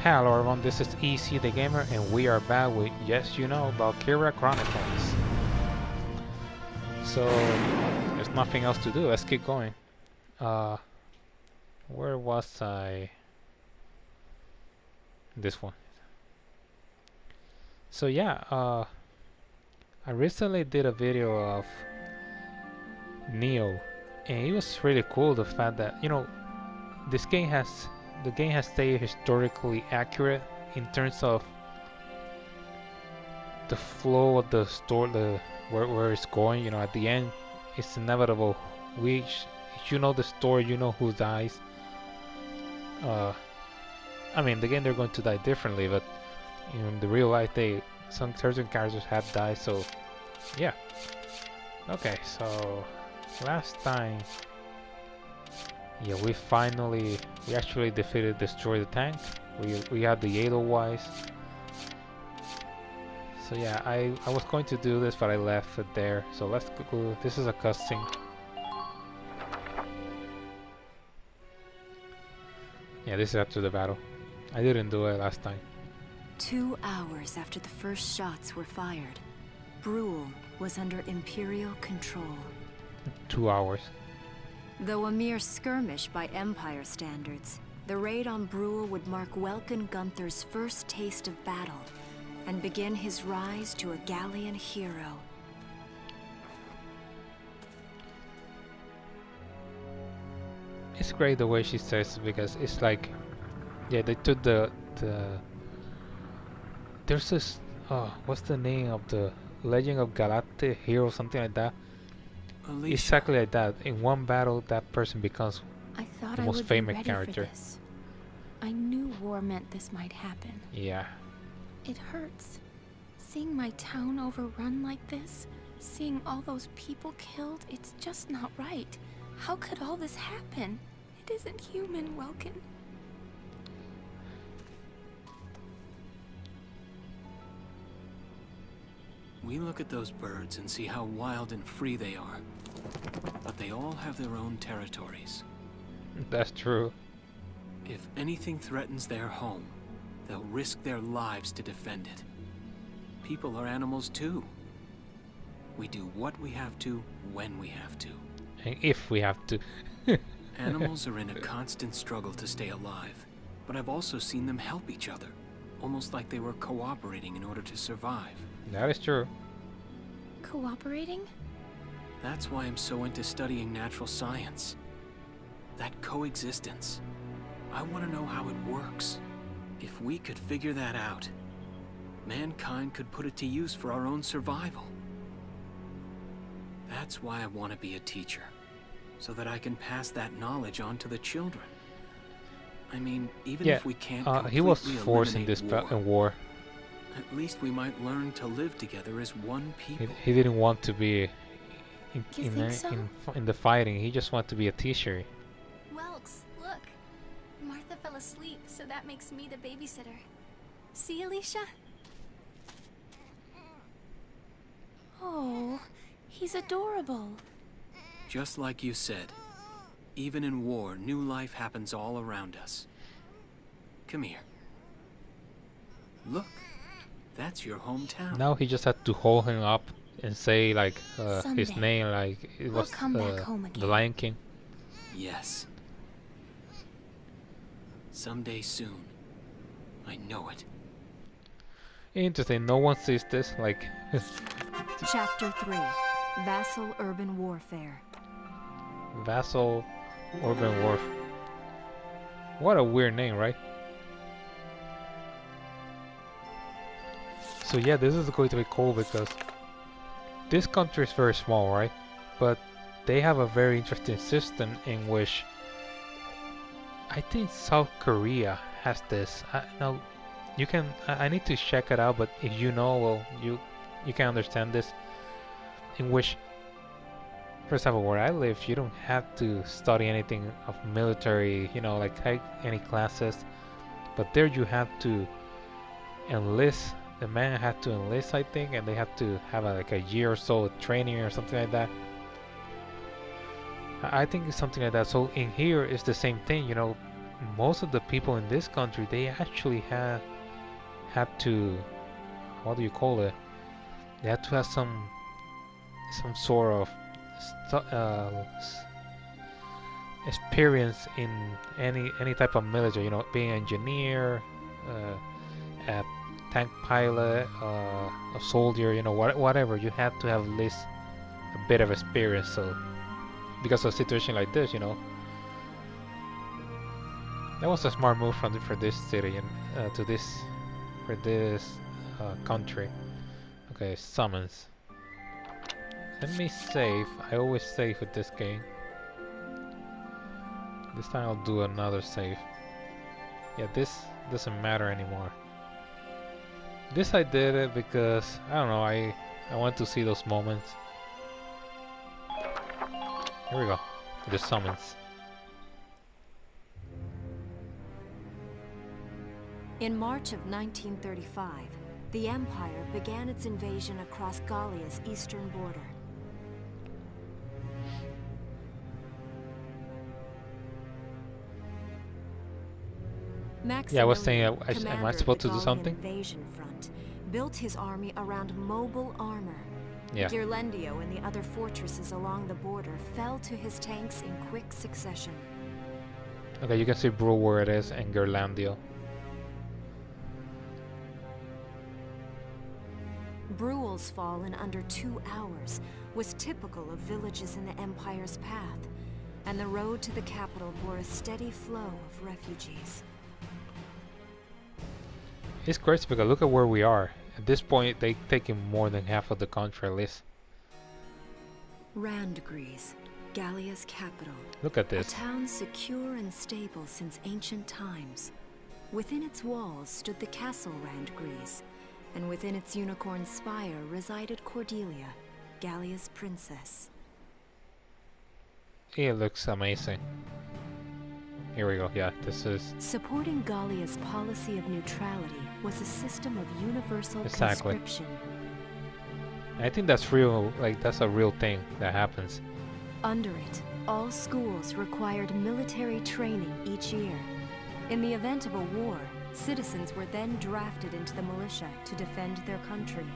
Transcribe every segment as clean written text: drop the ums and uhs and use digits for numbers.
Hello everyone, this is EC the Gamer and we are back with, yes you know, Valkyria Chronicles. So, there's nothing else to do, let's keep going. Where was I? This one. So yeah, I recently did a video of Neo and it was really cool, the fact that, you know, the game has stayed historically accurate in terms of the flow of the story, where it's going. You know, at the end, it's inevitable. If you know the story, you know who dies. I mean, the game they're going to die differently, but in the real life, some certain characters have died. So, yeah. Okay, so last time, yeah, we actually destroyed the tank. We had the Edelweiss. So yeah, I was going to do this, but I left it there. So let's go. This is a cutscene. Yeah, this is after the battle. I didn't do it last time. 2 hours after the first shots were fired, Brule was under Imperial control. 2 hours. Though a mere skirmish by Empire standards, the raid on Brule would mark Welkin Gunther's first taste of battle and begin his rise to a Gallian hero. It's great the way she says it, because it's like, yeah, they took the there's this what's the name of the Legend of Galate hero, something like that. Alicia. Exactly like that. In one battle, that person becomes I thought the I most would famous be ready character. For this. I knew war meant this might happen. Yeah. It hurts. Seeing my town overrun like this, seeing all those people killed, it's just not right. How could all this happen? It isn't human, Welkin. We look at those birds and see how wild and free they are. But they all have their own territories. That's true. If anything threatens their home, they'll risk their lives to defend it. People are animals too. We do what we have to, when we have to. And if we have to. Animals are in a constant struggle to stay alive, but I've also seen them help each other, almost like they were cooperating in order to survive. That is true. Cooperating? That's why I'm so into studying natural science. That coexistence. I want to know how it works. If we could figure that out, mankind could put it to use for our own survival. That's why I want to be a teacher, so that I can pass that knowledge on to the children. I mean, even if we can't he was completely forced in eliminate this war. at least we might learn to live together as one people. He didn't want to be in the fighting. He just wanted to be a teacher. Welks, look. Martha fell asleep, so that makes me the babysitter. See, Alicia? Oh, he's adorable. Just like you said, even in war, new life happens all around us. Come here. Look, that's your hometown. Now he just had to hold him up and say like his Someday, name, like it was come back home the again. Lion King. Yes. Someday soon. I know it. Interesting. No one sees this. Like Chapter 3, Vassal Urban Warfare. Vassal Urban Warf. What a weird name, right? So yeah, this is going to be cool because this country is very small, right? But they have a very interesting system in which I think South Korea has this. Now you can. I need to check it out, but if you know, well, you can understand this. In which, for example, where I live, you don't have to study anything of military, you know, like take any classes. But there you have to enlist. The man had to enlist, I think, and they have to have like a year or so of training or something like that. I think it's something like that. So in here it's the same thing, you know. most of the people in this country, they actually have to, what do you call it? They have to have some sort of experience in any type of military. You know, being an engineer, a tank pilot, a soldier. You know, whatever. You have to have at least a bit of experience. So, because of a situation like this, you know, that was a smart move for this city and for this country. Okay, summons. Let me save. I always save with this game. This time I'll do another save. Yeah, this doesn't matter anymore. This I did it because I don't know. I want to see those moments. Here we go. The summons. In March of 1935, the Empire began its invasion across Gallia's eastern border. Yeah, I was saying, Maximilian, am I supposed to do commander of the something? Gallian invasion front, built his army around mobile armor. Yeah. Ghirlandaio and the other fortresses along the border fell to his tanks in quick succession. Okay, you can see Brule where it is and Ghirlandaio. Brule's fall in under 2 hours was typical of villages in the Empire's path, and the road to the capital bore a steady flow of refugees. It's crazy because look at where we are. At this point, they've taken more than half of the country at least. Randgries, Gallia's capital. Look at A this. town secure and stable since ancient times. Within its walls stood the castle Randgries, and within its unicorn spire resided Cordelia, Gallia's princess. It looks amazing. Here we go. Yeah, this is Supporting Gallia's policy of neutrality was a system of universal Exactly. conscription. I think that's real. Like that's a real thing that happens. Under it, all schools required military training each year. In the event of a war, citizens were then drafted into the militia to defend their country.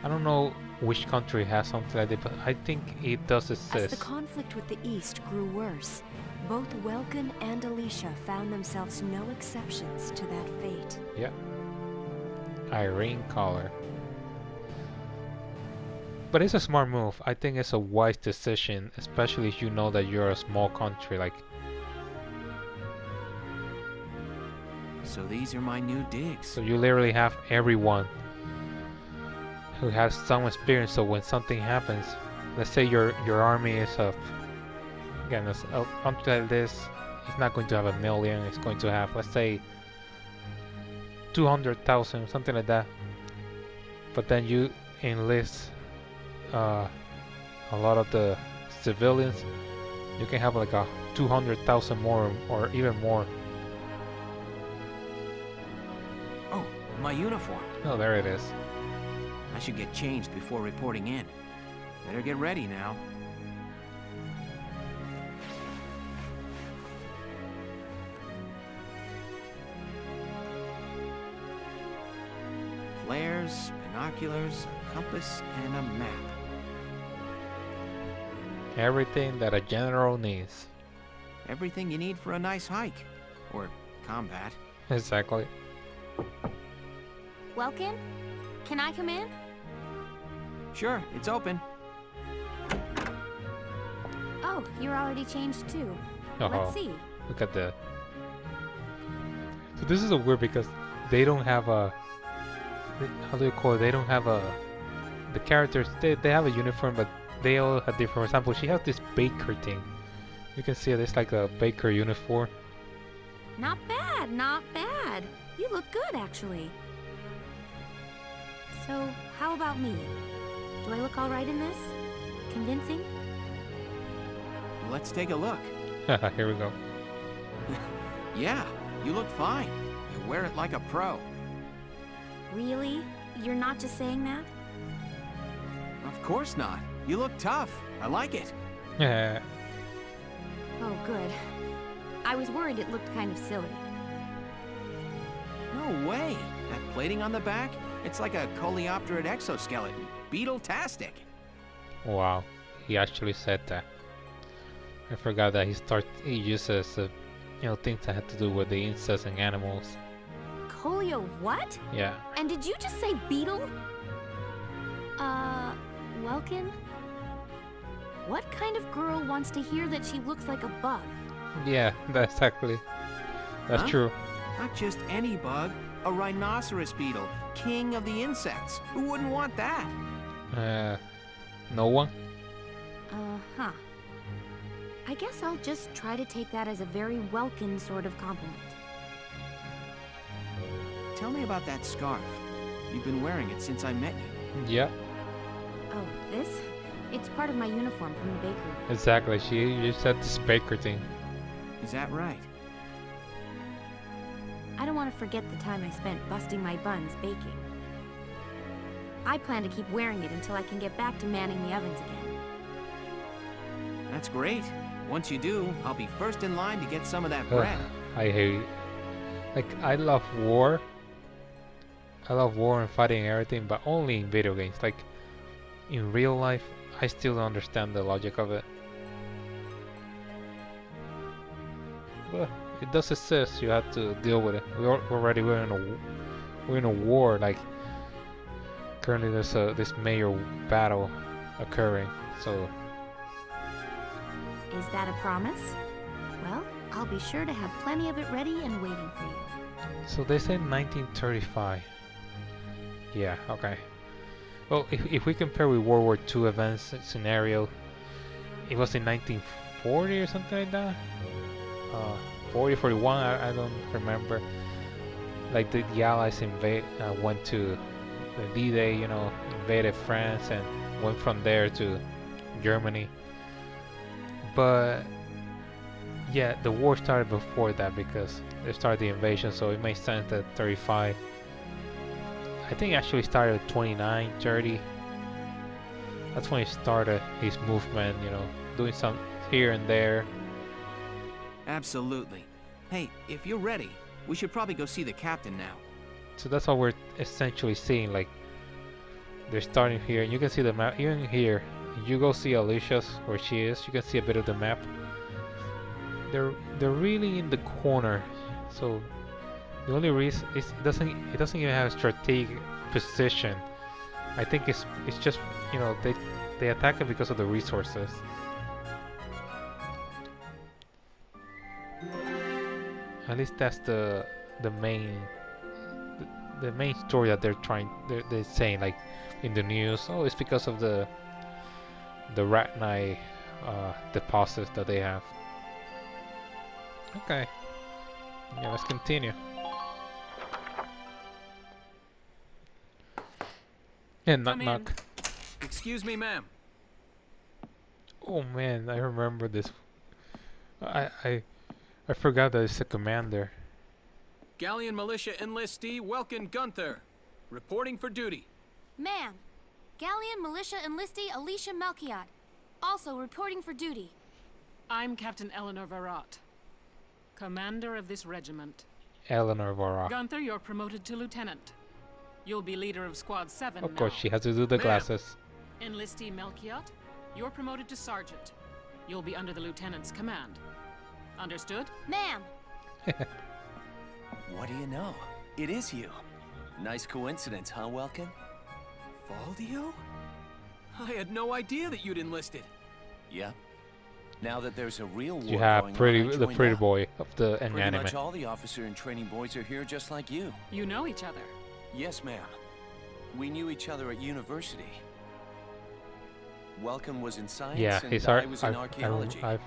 I don't know which country has something like that, but I think it does As the exist. conflict with the East grew worse, both Welkin and Alicia found themselves no exceptions to that fate. Yeah. Irene Collar. But it's a smart move. I think it's a wise decision, especially if you know that you're a small country. Like, So these are my new digs. so you literally have everyone who has some experience. So when something happens, let's say your army is of, again, a country like this, it's not going to have 1 million. It's going to have, let's say, 200,000, something like that. But then you enlist a lot of the civilians. You can have like a 200,000 more, or even more. Oh, my uniform. Oh, there it is. I should get changed before reporting in. Better get ready now. Flares, binoculars, a compass, and a map. Everything that a general needs. Everything you need for a nice hike. Or combat. Exactly. Welkin? Can I come in? Sure, it's open. Oh, you're already changed too. Oh, Let's see. look at that. So this is a weird because they don't have a. How do you call it? They don't have a. The characters they have a uniform, but they all have different. For example, she has this baker thing. You can see it. It's like a baker uniform. Not bad, not bad. You look good, actually. So, how about me? Do I look all right in this? Convincing? Let's take a look. Here we go. Yeah, you look fine. You wear it like a pro. Really? You're not just saying that? Of course not. You look tough. I like it. Yeah. Oh, good. I was worried it looked kind of silly. No way. That plating on the back? It's like a coleopterate exoskeleton. Beetle-tastic. Wow, he actually said that. I forgot that he uses things that had to do with the insects and animals. Coleo what? Yeah. And did you just say beetle? Welkin? What kind of girl wants to hear that she looks like a bug? Yeah, that's exactly. That's Huh? true. Not just any bug. A rhinoceros beetle. King of the insects. Who wouldn't want that? No one? Uh-huh. I guess I'll just try to take that as a very welcome sort of compliment. Tell me about that scarf. You've been wearing it since I met you. Yeah, Oh, this? It's part of my uniform from the bakery. exactly. You said this baker thing. Is that right? I don't want to forget the time I spent busting my buns baking. I plan to keep wearing it until I can get back to manning the ovens again. That's great. Once you do, I'll be first in line to get some of that Ugh, bread. I hate. Like, I love war. I love war and fighting and everything, but only in video games. Like, in real life, I still don't understand the logic of it. But it does exist. You have to deal with it. We're in a war. Like, currently there's this major battle occurring. So Is that a promise? Well, I'll be sure to have plenty of it ready and waiting for you. So they said 1935. Yeah, okay. Well, if we compare with World War II events scenario, it was in 1940 or something like that. 40, 41, I don't remember. Like the Allies went to the D-Day, invaded France and went from there to Germany. But yeah, the war started before that because they started the invasion, so it makes sense that 35. I think it actually started at 29, 30. That's when he started his movement, doing some here and there. Absolutely. Hey, if you're ready, we should probably go see the captain now. So that's what we're essentially seeing. Like, they're starting here, and you can see the map. Even here, you go see Alicia's where she is. You can see a bit of the map. They're really in the corner. So the only reason is it doesn't even have a strategic position. I think it's just they attack it because of the resources. At least that's the main story that they're saying, like in the news. Oh, it's because of the Ratnai deposits that they have. Okay. Yeah, let's continue. And knock Come in. knock. Excuse me, ma'am. Oh man, I remember this. I forgot that it's the commander. Galleon Militia Enlistee Welkin Gunther, reporting for duty. Ma'am, Galleon Militia Enlistee Alicia Melchiot, also reporting for duty. I'm Captain Eleanor Varrot, commander of this regiment. Eleanor Vara. Gunther, you're promoted to lieutenant. You'll be leader of Squad 7 Of now. course, she has to do the Ma'am. glasses. Enlistee Melchiot, you're promoted to sergeant. You'll be under the lieutenant's command. Understood? Ma'am, What do you know? It is you. Nice coincidence, huh, Welkin? Valdio? I had no idea that you'd enlisted. Yeah. Now that there's a real war You have going pretty on, I the joined pretty up. boy of the Pretty anime. much all the officer and training boys are here just like you. You know each other. Yes, ma'am. We knew each other at university. Welcome was in science Yeah, and he's I was in archaeology. I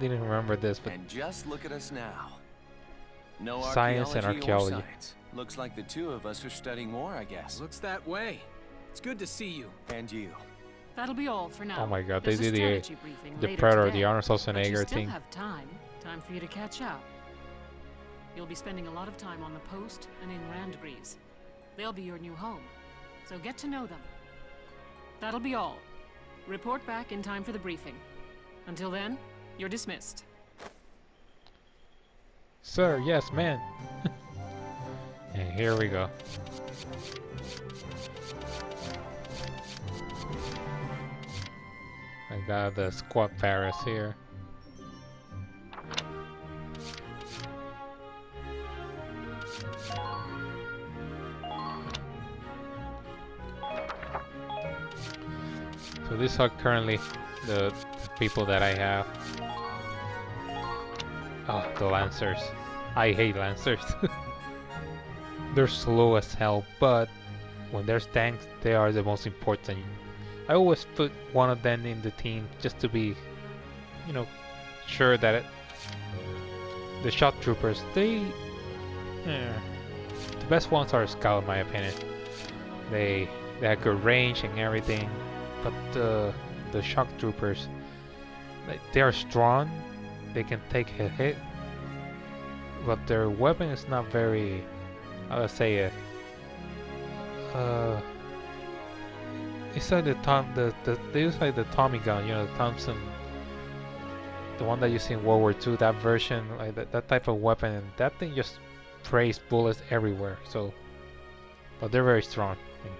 didn't remember this, but And just look at us now. No Science and archaeology or archaeology. science. Looks like the two of us are studying war, I guess. Looks that way. It's good to see you. And you. That'll be all for now. oh my god, There's they a did strategy briefing the later Predator, today, the Arnold but you Schwarzenegger still thing. have time for you to catch up. You'll be spending a lot of time on the post and in Randgreaves. They'll be your new home, so get to know them. That'll be all. Report back in time for the briefing. Until then, you're dismissed. Sir, yes, man. And here we go. I got the squad Paris here. So these are currently the people that I have. Oh, the Lancers. I hate Lancers. They're slow as hell, but when there's tanks, they are the most important. I always put one of them in the team just to be, you know, sure that the shock troopers, the best ones are scout in my opinion. They have good range and everything, but the shock troopers, they are strong. They can take a hit, but their weapon is not very, I would say, it's like they use like the Tommy gun, you know, the Thompson, the one that you see in World War II, that version, like that type of weapon, and that thing just sprays bullets everywhere. So, but they're very strong. And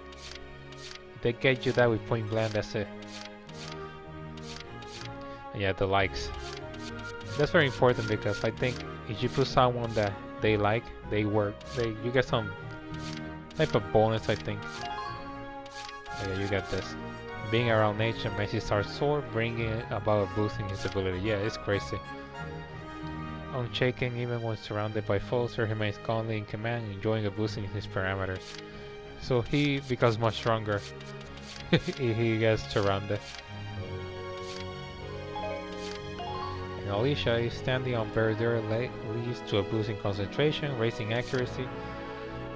they get you that with point blank. That's it. And yeah, the likes. That's very important because I think if you put someone that they like, you get some type of bonus, I think. Yeah, you get this. Being around nature makes you start soar, bringing about a boost in his ability. Yeah, it's crazy. Unshaken even when surrounded by foes, he remains calmly in command, enjoying a boost in his parameters. So he becomes much stronger if he gets surrounded. And Alicia is standing on Verdure leads to a boost in concentration, raising accuracy.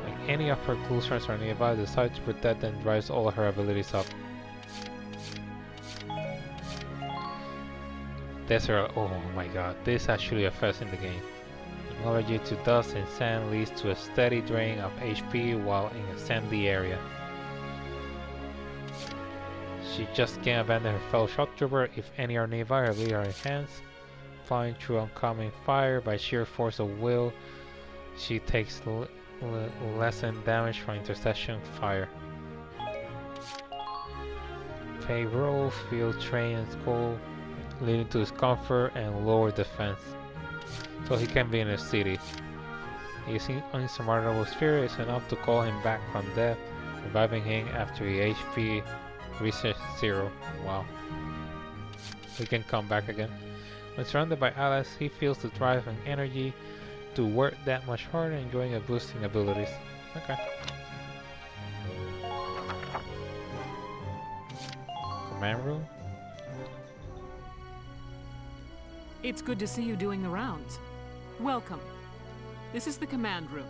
Like any of her close friends are nearby, decides to protect and drives all her abilities up. Desert, oh my god, this actually affects in the game. Allergy to dust and sand leads to a steady drain of HP while in a sandy area. She just can't abandon her fellow shock trooper if any are nearby or lead are in hands. Flying through oncoming fire by sheer force of will, she takes lessened damage from intercession fire. Pay roll, field train and skull, leading to discomfort and lower defense. So he can be in a city. His insurmountable spirit is enough to call him back from death, reviving him after the HP reaches 0. Wow. He can come back again. When surrounded by allies, he feels the drive and energy to work that much harder, enjoying a boost in abilities. Okay. Command room? It's good to see you doing the rounds. Welcome. This is the command room.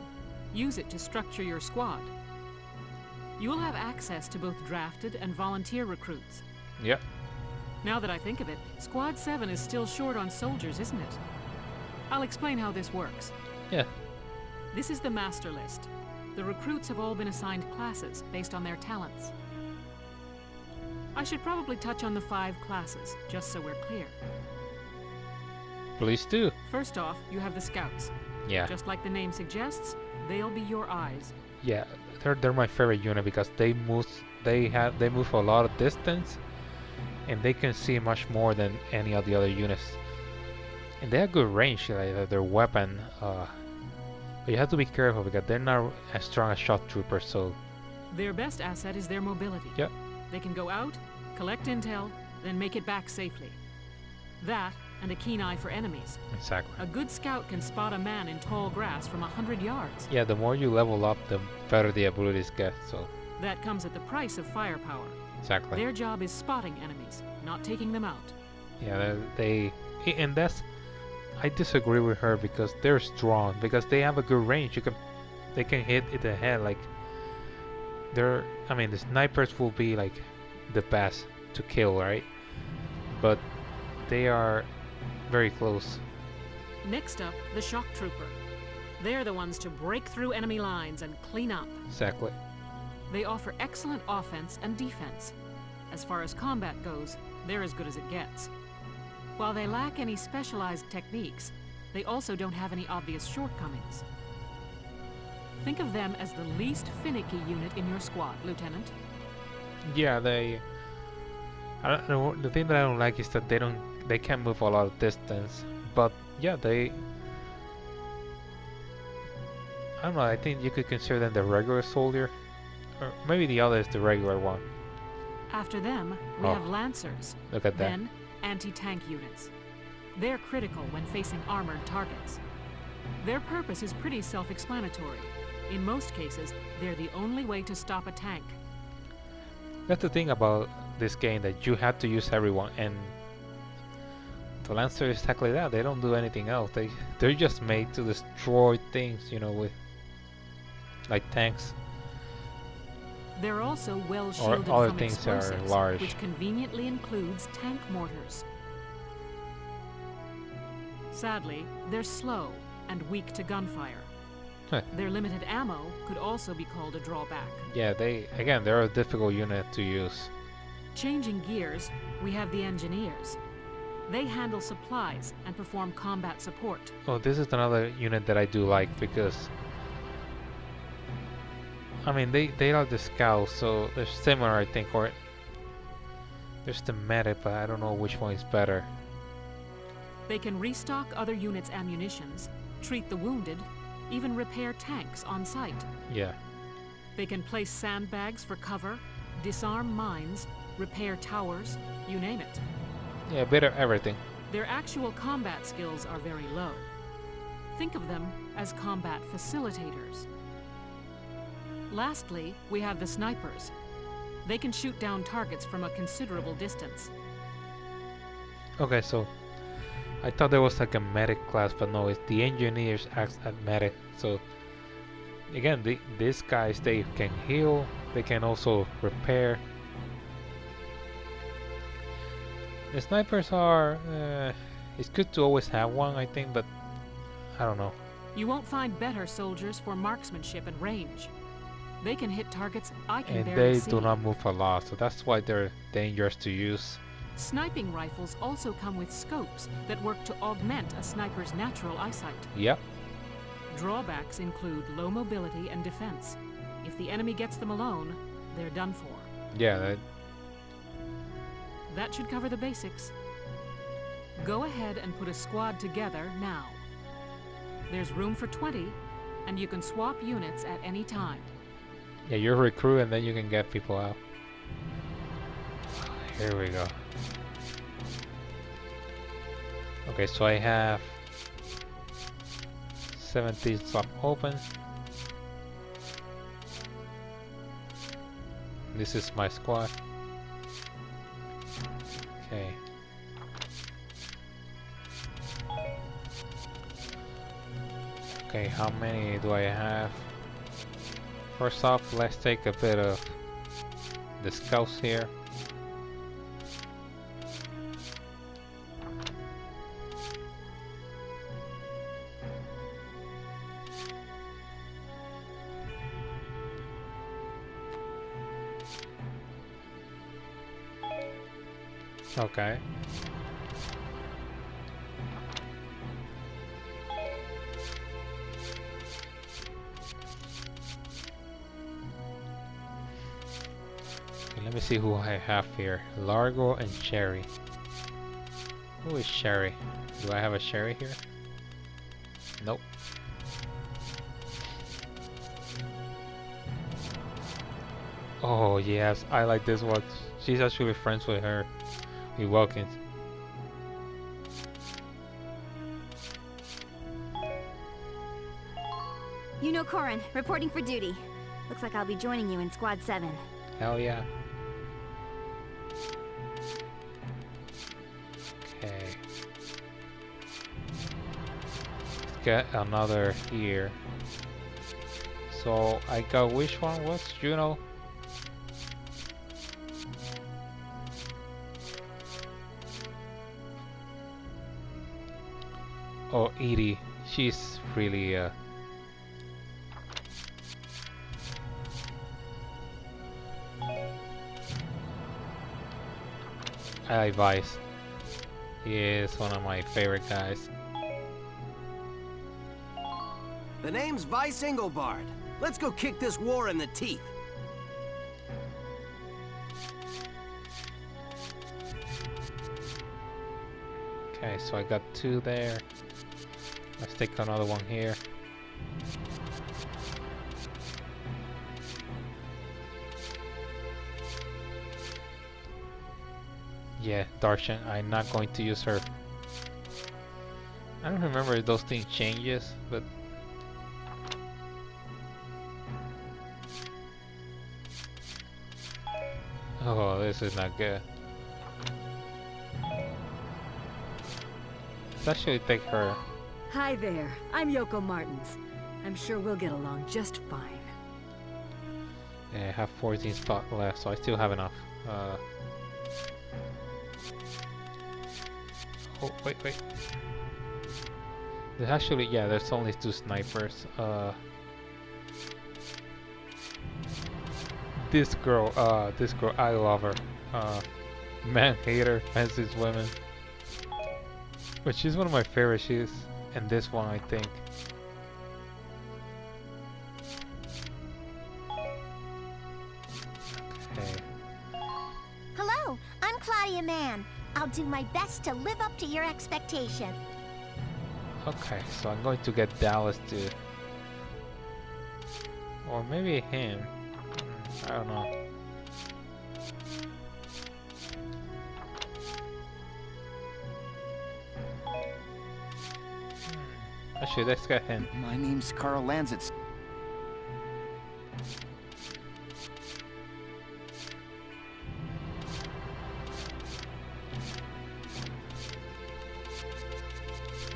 Use it to structure your squad. You will have access to both drafted and volunteer recruits. Yep. Now that I think of it, Squad 7 is still short on soldiers, isn't it? I'll explain how this works. Yeah. This is the master list. The recruits have all been assigned classes based on their talents. I should probably touch on the 5 classes, just so we're clear. Please do. First off, you have the scouts. Yeah. Just like the name suggests, they'll be your eyes. Yeah, they're my favorite unit because they move a lot of distance, and they can see much more than any of the other units. And they have good range, like their weapon. But you have to be careful because they're not as strong as shock troopers. So their best asset is their mobility. Yep. They can go out, collect intel, then make it back safely. That and a keen eye for enemies. Exactly. A good scout can spot a man in tall grass from 100 yards. Yeah, the more you level up, the better the abilities get. So that comes at the price of firepower. Exactly. Their job is spotting enemies, not taking them out. Yeah, and that's, I disagree with her because they're strong, because they have a good range. They can hit it the head. Like the snipers will be like the best to kill, right? But they are very close. Next up, the shock trooper. They're the ones to break through enemy lines and clean up. Exactly. They offer excellent offense and defense. As far as combat goes, they're as good as it gets. While they lack any specialized techniques, they also don't have any obvious shortcomings. Think of them as the least finicky unit in your squad, Lieutenant. Yeah, I don't know. The thing that I don't like is that they can't move a lot of distance. But yeah, I don't know. I think you could consider them the regular soldier, or maybe the other is the regular one. After them, we have Lancers. Look at that. Then, anti-tank units. They're critical when facing armored targets. Their purpose is pretty self-explanatory. In most cases, they're the only way to stop a tank. That's the thing about this game, that you have to use everyone, and the Lancer is exactly that. They don't do anything else. They're just made to destroy things, you know, with like tanks. They're also well shielded other from things explosives, are large. which conveniently includes tank mortars. Sadly, they're slow and weak to gunfire. Huh. Their limited ammo could also be called a drawback. Yeah, they're a difficult unit to use. Changing gears, we have the Engineers. They handle supplies and perform combat support. Oh, this is another unit that I do like, because I mean they are the scouts, so they're similar, I think, or there's the medic, but I don't know which one is better. They can restock other units' ammunitions, treat the wounded, even repair tanks on site. Yeah. They can place sandbags for cover, disarm mines, repair towers, you name it. Yeah, a bit of everything. Their actual combat skills are very low. Think of them as combat facilitators. Lastly, we have the snipers. They can shoot down targets from a considerable distance. Okay, so I thought there was like a medic class, but no, it's the Engineers act as medic. So again, these guys, they can heal, they can also repair. The snipers are it's good to always have one, I think, but I don't know. You won't find better soldiers for marksmanship and range. They can hit targets I can And barely they see. do not move a lot, so that's why they're dangerous to use. Sniping rifles also come with scopes that work to augment a sniper's natural eyesight. Yep. Drawbacks include low mobility and defense. If the enemy gets them alone, they're done for. Yeah, That should cover the basics. Go ahead and put a squad together now. There's room for 20, and you can swap units at any time. yeah, you recruit and then you can get people out. Here we go. Okay, so I have 17 slot open. This is my squad. Okay. Okay, how many do I have? First off, let's take a bit of the scouts here. Okay. Okay, let me see who I have here. Largo and Sherry. Who is Sherry? Do I have a Sherry here? Nope. Oh yes, I like this one. She's actually friends with her. With Wilkins. You know Corin, reporting for duty. Looks like I'll be joining you in Squad 7. Hell yeah. Okay. Let's get another here. So I got, which one was Juno? Oh, Edie. She's really I like Vice. He is one of my favorite guys. The name's Vice Engelbard. Let's go kick this war in the teeth. Okay, so I got 2 there. Let's take another one here. Yeah, Darshan, I'm not going to use her. I don't remember if those things changes, but oh, this is not good. Let's actually take her. Hi there, I'm Yoko Martins. I'm sure we'll get along just fine. Yeah, I have 14 stock left, so I still have enough. Oh, wait. There's actually, yeah, there's only 2 snipers. This girl, I love her. Man hater as these women. But she's one of my favorites. She's in this one, I think. Okay. Hello, I'm Claudia Mann. I'll do my best to live up to your expectation. Okay, so I'm going to get Dallas to, or maybe him. I don't know. Actually, let's get him. My name's Carl Lanzitz.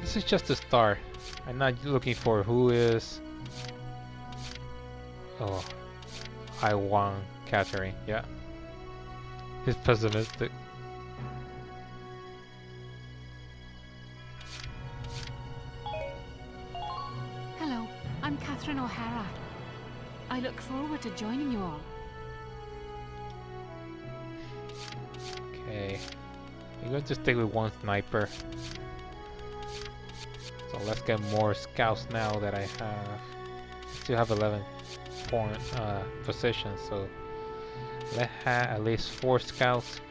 This is just a start. I'm not looking for who is. Oh, I won Catherine. Yeah, he's pessimistic. Hello, I'm Catherine O'Hara. I look forward to joining you all. Okay, I'm going to stay with 1 sniper. So let's get more scouts now that I have. I still have 11 point positions, so let's have at least 4 scouts,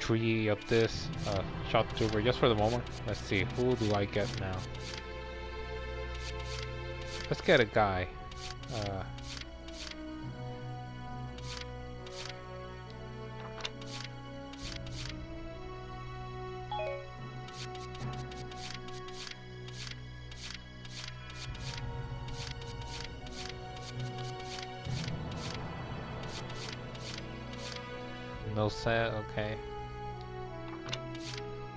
3 of this shot trooper just for the moment. Let's see, who do I get now? Let's get a guy. No set, okay.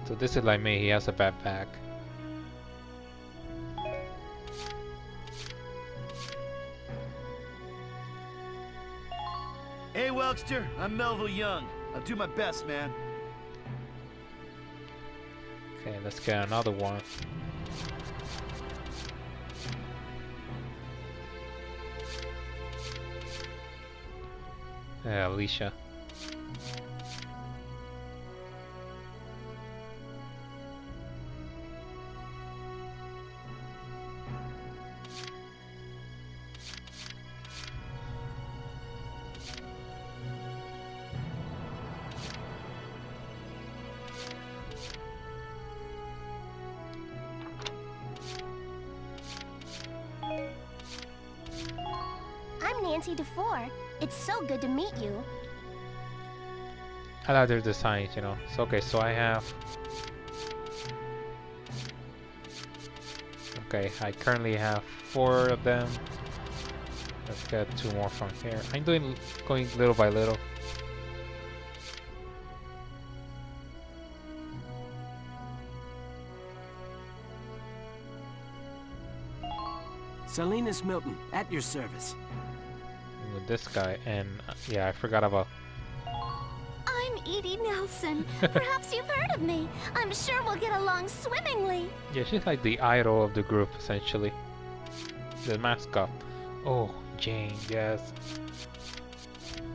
So this is like me, he has a backpack. Hey, Welkster, I'm Melville Young. I'll do my best, man. Okay, let's get another one. Yeah, Alicia. I'm Nancy DeFore. It's so good to meet you. I like their designs, you know. So okay, so I have. Okay, I currently have 4 of them. Let's get 2 more from here. I'm going little by little. Salinas Milton, at your service. With this guy, and yeah, I forgot about. I'm Edie Nelson. Perhaps you've heard of me. I'm sure we'll get along swimmingly. Yeah, she's like the idol of the group, essentially. The mascot. Oh, Jane, yes.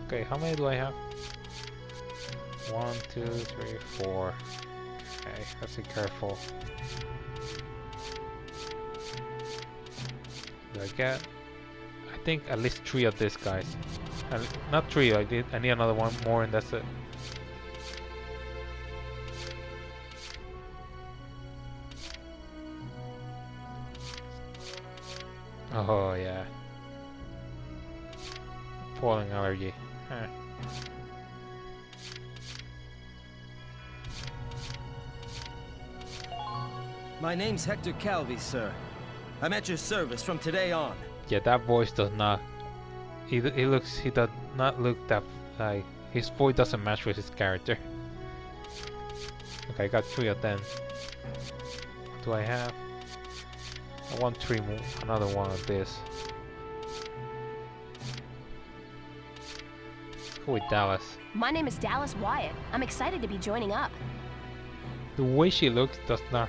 Okay, how many do I have? 1, 2, 3, 4. Okay, let's be careful. do I get? I think at least 3 of these guys. Not 3, I need another one more and that's it. Oh yeah. Pollen allergy. Huh. My name's Hector Calvi, sir. I'm at your service from today on. Yeah, that voice does not. He does not look that like his voice doesn't match with his character. Okay, I got 3 of them. What do I have? I want 3 more. Another one of this. Let's go with Dallas. My name is Dallas Wyatt. I'm excited to be joining up. The way she looks does not.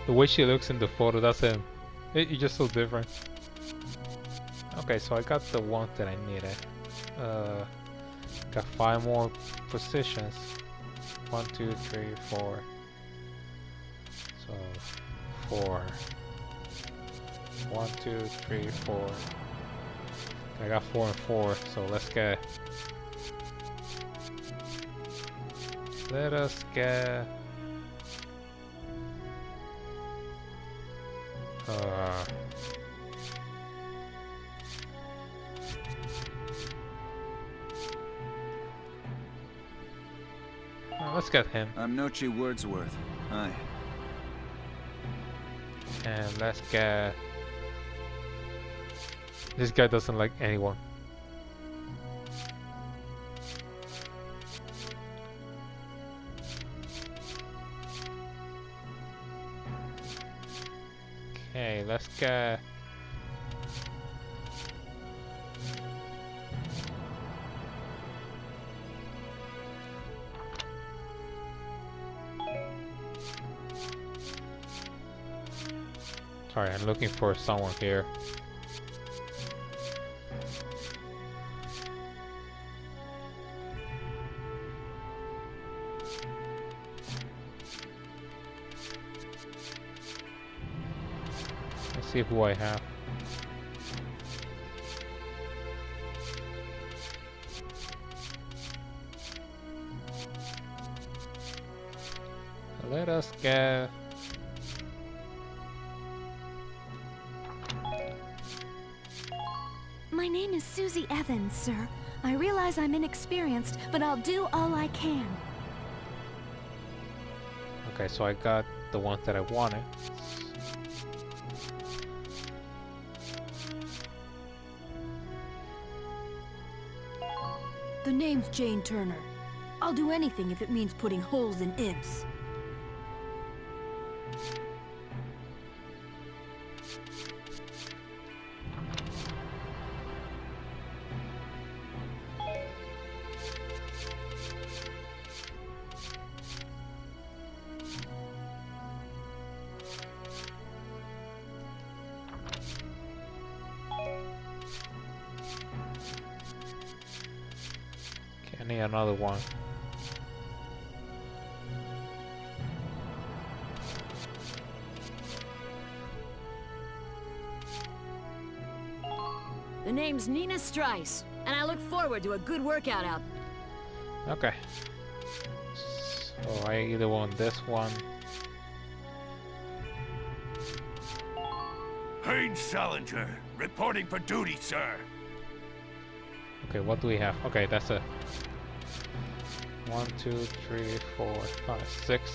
The way she looks in the photo doesn't. It's just so different. Okay, so I got the ones that I needed. Got 5 more positions. 1, 2, 3, 4. So 4. 1, 2, 3, 4. I got 4 and 4. So let us get. Let's get him. I'm Nochi Wordsworth. Hi. And let's get... This guy doesn't like anyone. Okay, let's get... Sorry, I'm looking for someone here. Let's see who I have. Let us get... My name is Susie Evans, sir. I realize I'm inexperienced, but I'll do all I can. Okay, so I got the ones that I wanted. The name's Jane Turner. I'll do anything if it means putting holes in imps. I need another one. The name's Nina Strice, and I look forward to a good workout out. Okay. So I either want this one. Haynes Salinger, reporting for duty, sir. Okay, what do we have? Okay, that's a 1, 2, 3, 4, 5, 6.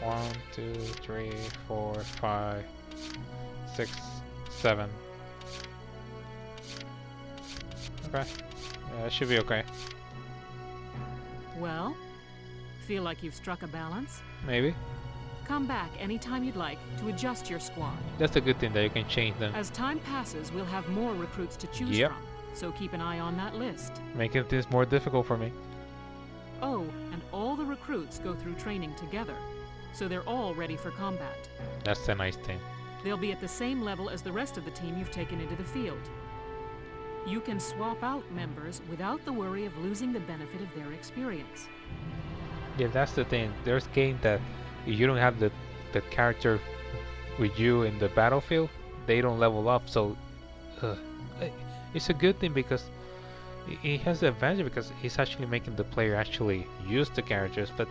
1, 2, 3, 4, 5, 6, 7. Okay. Yeah, it should be okay. Well, feel like you've struck a balance? Maybe. Come back anytime you'd like to adjust your squad. That's a good thing that you can change them. As time passes, we'll have more recruits to choose Yep. from, so keep an eye on that list. Making this more difficult for me. Oh, and all the recruits go through training together, so they're all ready for combat. That's a nice thing. They'll be at the same level as the rest of the team you've taken into the field. You can swap out members without the worry of losing the benefit of their experience. Yeah, that's the thing. There's games that if you don't have the character with you in the battlefield, they don't level up, so it's a good thing because it has the advantage because it's actually making the player actually use the characters, but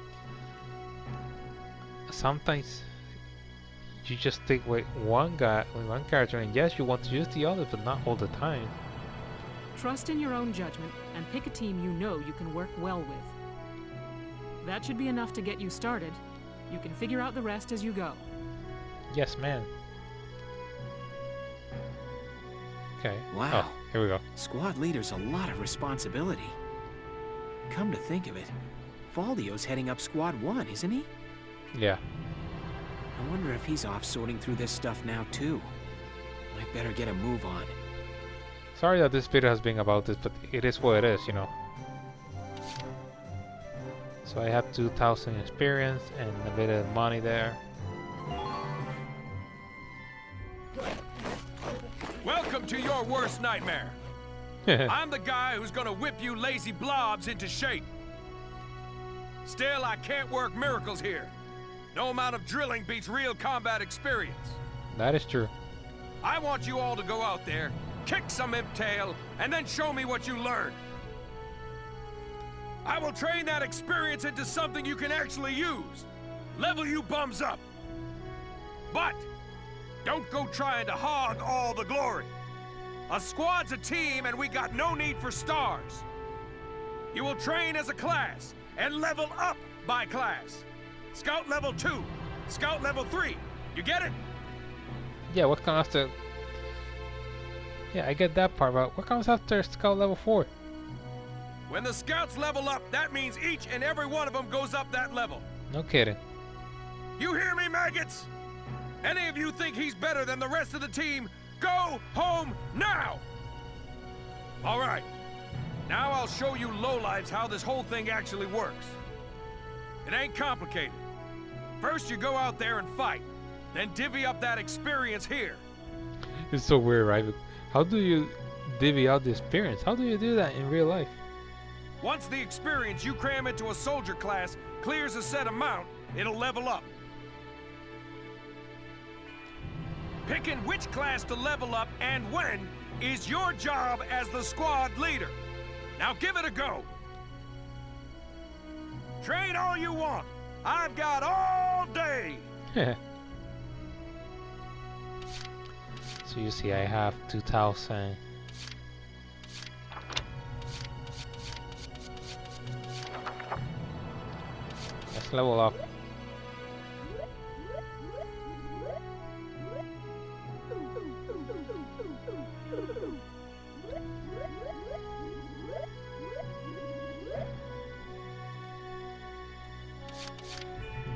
sometimes you just stick with one character, and yes, you want to use the other, but not all the time. Trust in your own judgment and pick a team you know you can work well with. That should be enough to get you started. You can figure out the rest as you go. Yes, man. Okay. Wow. Oh, here we go. Squad leader's a lot of responsibility. Come to think of it, Valdio's heading up Squad 1, isn't he? Yeah. I wonder if he's off sorting through this stuff now, too. I better get a move on. Sorry that this video has been about this, but it is what it is, you know. So I have 2,000 experience and a bit of money there. Welcome to your worst nightmare. I'm the guy who's gonna whip you lazy blobs into shape. Still, I can't work miracles here. No amount of drilling beats real combat experience. That is true. I want you all to go out there, kick some imp tail, and then show me what you learned. I will train that experience into something you can actually use. Level you bums up. But don't go trying to hog all the glory. A squad's a team, and we got no need for stars. You will train as a class and level up by class. Scout level 2, Scout level 3. You get it? Yeah, what comes after? Yeah, I get that part, but what comes after Scout level 4? When the scouts level up, that means each and every one of them goes up that level. No kidding. You hear me, maggots? Any of you think he's better than the rest of the team, go home now! All right. Now I'll show you lowlifes how this whole thing actually works. It ain't complicated. First you go out there and fight, then divvy up that experience here. It's so weird, right? How do you divvy out the experience? How do you do that in real life? Once the experience you cram into a soldier class clears a set amount, it'll level up. Picking which class to level up and when is your job as the squad leader. Now give it a go. Train all you want. I've got all day. So you see, I have 2,000. Let's level up.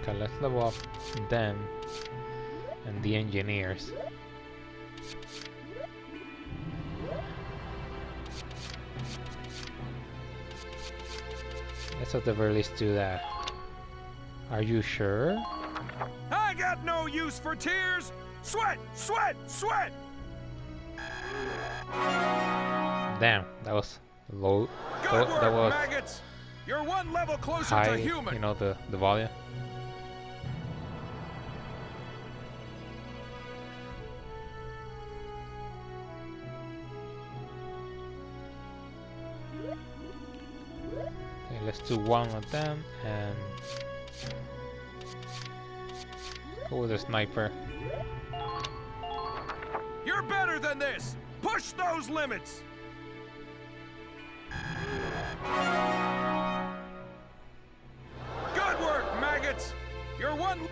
Okay, let's level up them and the engineers. Let's at the very least do that. Are you sure? I got no use for tears. Sweat, sweat, sweat. Damn, that was low. Good work, that was maggots. You're one level closer high, to human. you know, the volume. Okay, let's do one of them and go with the sniper. You're better than this. Push those limits. Good work, maggots. You're one. Looks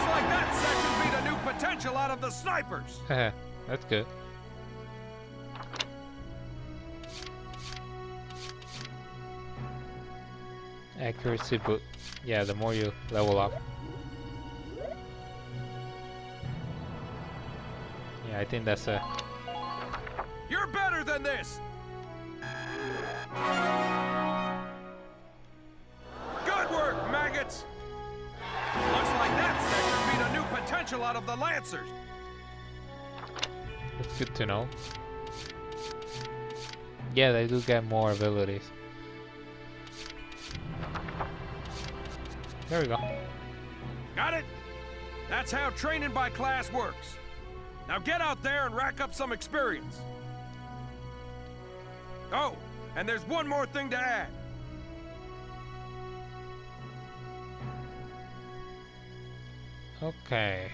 like that section beat a new potential out of the snipers. That's good. Accuracy, but yeah, the more you level up. Yeah, I think that's a... You're better than this! Good work, maggots! Looks like that section beat a new potential out of the Lancers. That's good to know. Yeah, they do get more abilities. There we go. Got it? That's how training by class works. Now get out there and rack up some experience. Oh, and there's one more thing to add. Okay.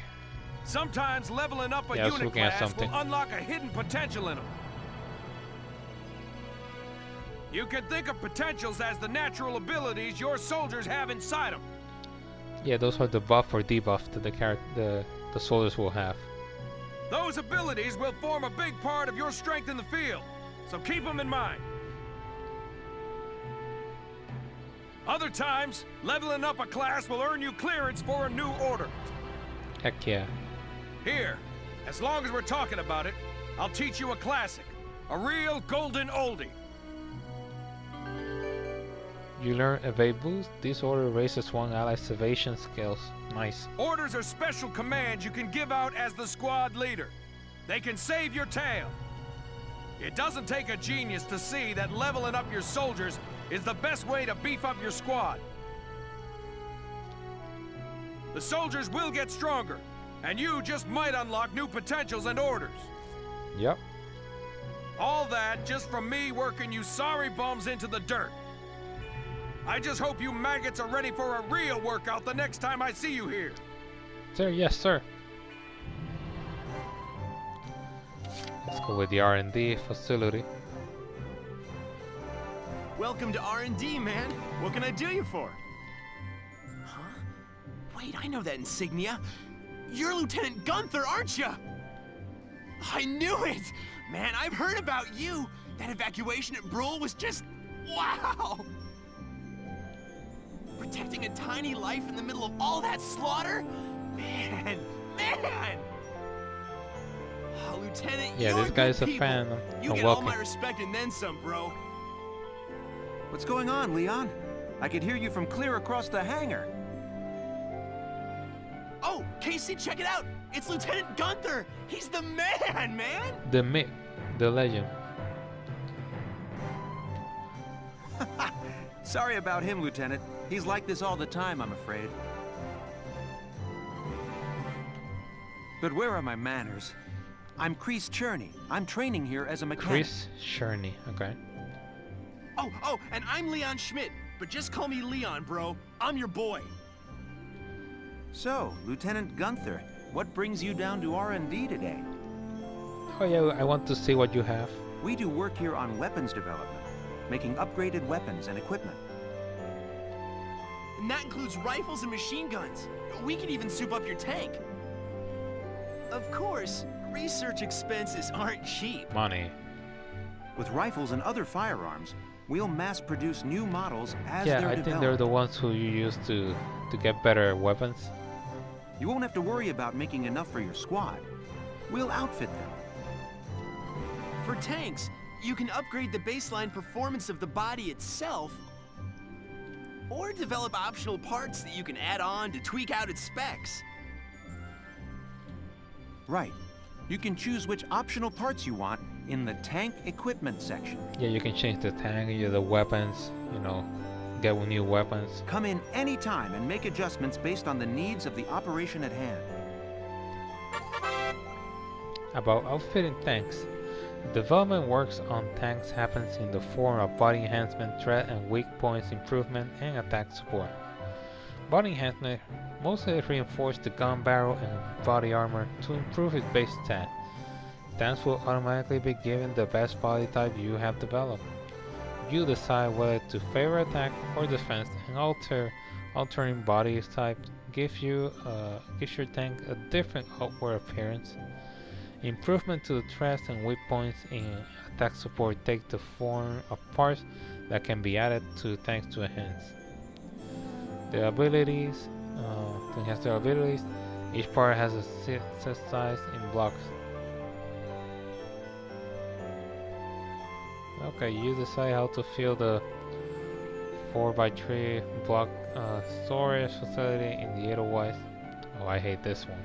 Sometimes leveling up a unit class will unlock a hidden potential in them. You can think of potentials as the natural abilities your soldiers have inside them. Yeah, those are the buff or debuff that the soldiers will have. Those abilities will form a big part of your strength in the field, so keep them in mind. Other times, leveling up a class will earn you clearance for a new order. Heck yeah. Here, as long as we're talking about it, I'll teach you a classic. A real golden oldie. You learn evade boost. This order raises one ally's evasion skills. Nice. Orders are special commands you can give out as the squad leader. They can save your tail. It doesn't take a genius to see that leveling up your soldiers is the best way to beef up your squad. The soldiers will get stronger, and you just might unlock new potentials and orders. Yep. All that just from me working you sorry bums into the dirt. I just hope you maggots are ready for a real workout the next time I see you here. Sir, yes, sir. Let's go with the R&D facility. Welcome to R&D, man. What can I do you for? Huh? Wait, I know that insignia. You're Lieutenant Gunther, aren't you? I knew it! Man, I've heard about you. That evacuation at Brule was just... wow! Protecting a tiny life in the middle of all that slaughter? Man! Oh, Lieutenant, yeah, this guy's a fan. You get all my respect and then some, bro. What's going on, Leon? I could hear you from clear across the hangar. Oh, Casey, check it out! It's Lieutenant Gunther! He's the man, man! The myth, the legend. Sorry about him, Lieutenant. He's like this all the time, I'm afraid. But where are my manners? I'm Chris Cherney. I'm training here as a mechanic. Chris Cherney, okay. Oh, and I'm Leon Schmidt, but just call me Leon, bro. I'm your boy. So, Lieutenant Gunther, what brings you down to R&D today? Oh yeah, I want to see what you have. We do work here on weapons development, making upgraded weapons and equipment. And that includes rifles and machine guns. We can even soup up your tank. Of course, research expenses aren't cheap. Money. With rifles and other firearms, we'll mass-produce new models as they're developed. Yeah, I think they're the ones who you use to get better weapons. You won't have to worry about making enough for your squad. We'll outfit them. For tanks, you can upgrade the baseline performance of the body itself, or develop optional parts that you can add on to tweak out its specs. Right. You can choose which optional parts you want in the tank equipment section. Yeah, you can change the tank, the weapons, get new weapons. Come in anytime and make adjustments based on the needs of the operation at hand. About outfitting tanks. Development works on tanks happens in the form of body enhancement, threat and weak points improvement, and attack support. Body enhancement mostly reinforces the gun barrel and body armor to improve its base stat. Tanks will automatically be given the best body type you have developed. You decide whether to favor attack or defense, and altering body type gives your tank a different outward appearance. Improvement to the threats and weak points in attack support take the form of parts that can be added to tanks to enhance their abilities. To enhance their abilities, each part has a set size in blocks. Okay, you decide how to fill the 4x3 block storage facility in the Edelweiss. Oh, I hate this one.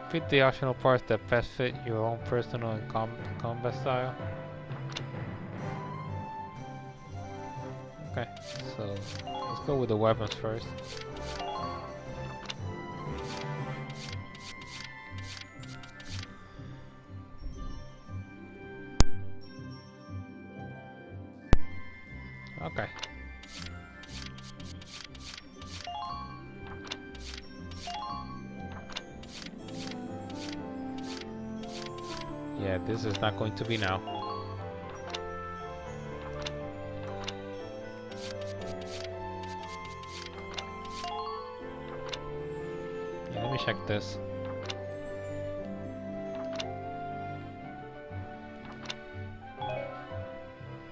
Fit the optional parts that best fit your own personal and combat style. Okay, so let's go with the weapons first. Okay. Yeah, this is not going to be now. Yeah, let me check this.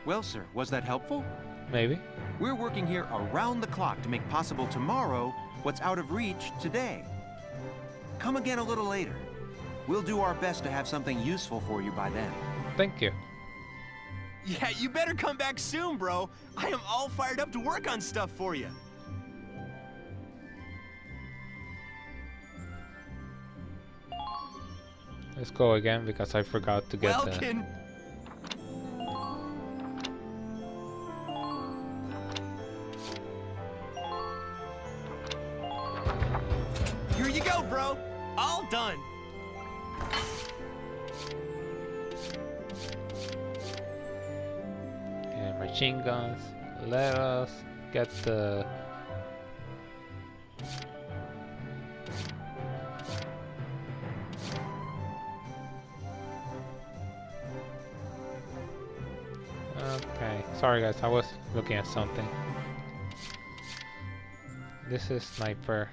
Well, sir, was that helpful? Maybe. We're working here around the clock to make possible tomorrow what's out of reach today. Come again a little later. We'll do our best to have something useful for you by then. Thank you. Yeah, you better come back soon, bro. I am all fired up to work on stuff for you. Let's go again because I forgot to get Welkin. Here you go, bro. All done. and machine guns. Let us get the okay, sorry guys, I was looking at something. This is sniper.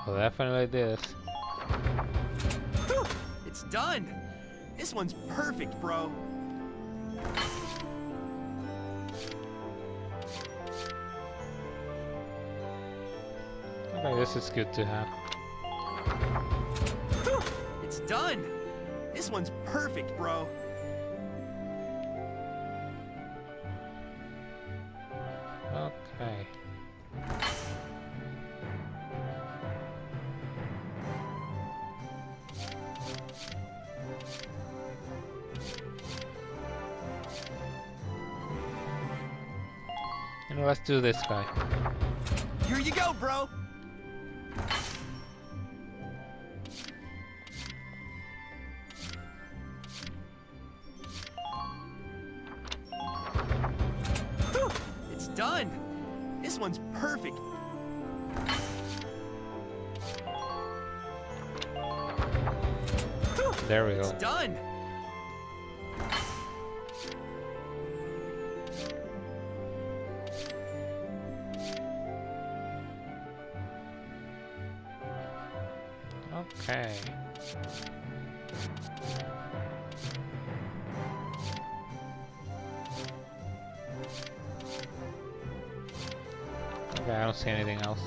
Well, definitely this. It's done. This one's perfect, bro. Okay, this is good to have. It's done. This one's perfect, bro. Okay. You know, let's do this guy. Here you go, bro. It's done. This one's perfect. There we go. It's done. Okay. Okay, I don't see anything else.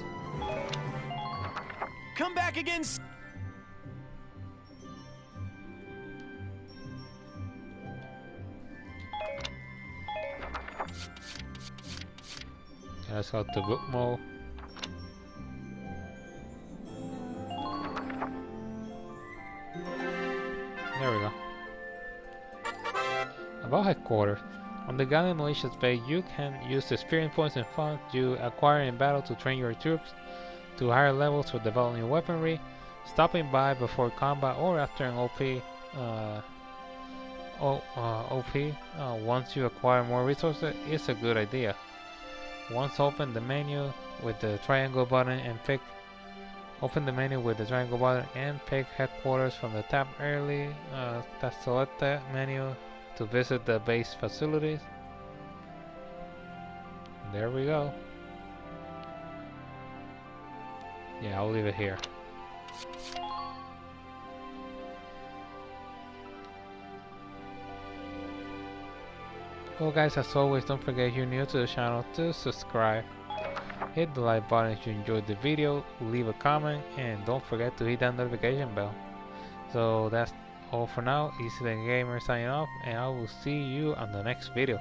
Come back again. Okay, let's go to book mode. There we go. About headquarters. On the Gallium Militia's base, you can use the experience points and funds you acquire in battle to train your troops to higher levels or develop new weaponry. Stopping by before combat or after an once you acquire more resources is a good idea. Once open the menu with the triangle button and pick headquarters from the tab early. Select that menu to visit the base facilities. There we go. Yeah, I'll leave it here. Well guys, as always, don't forget if you're new to the channel to subscribe. Hit the like button if you enjoyed the video, leave a comment, and don't forget to hit that notification bell. So that's all for now. Easy the Gamer signing off, and I will see you on the next video.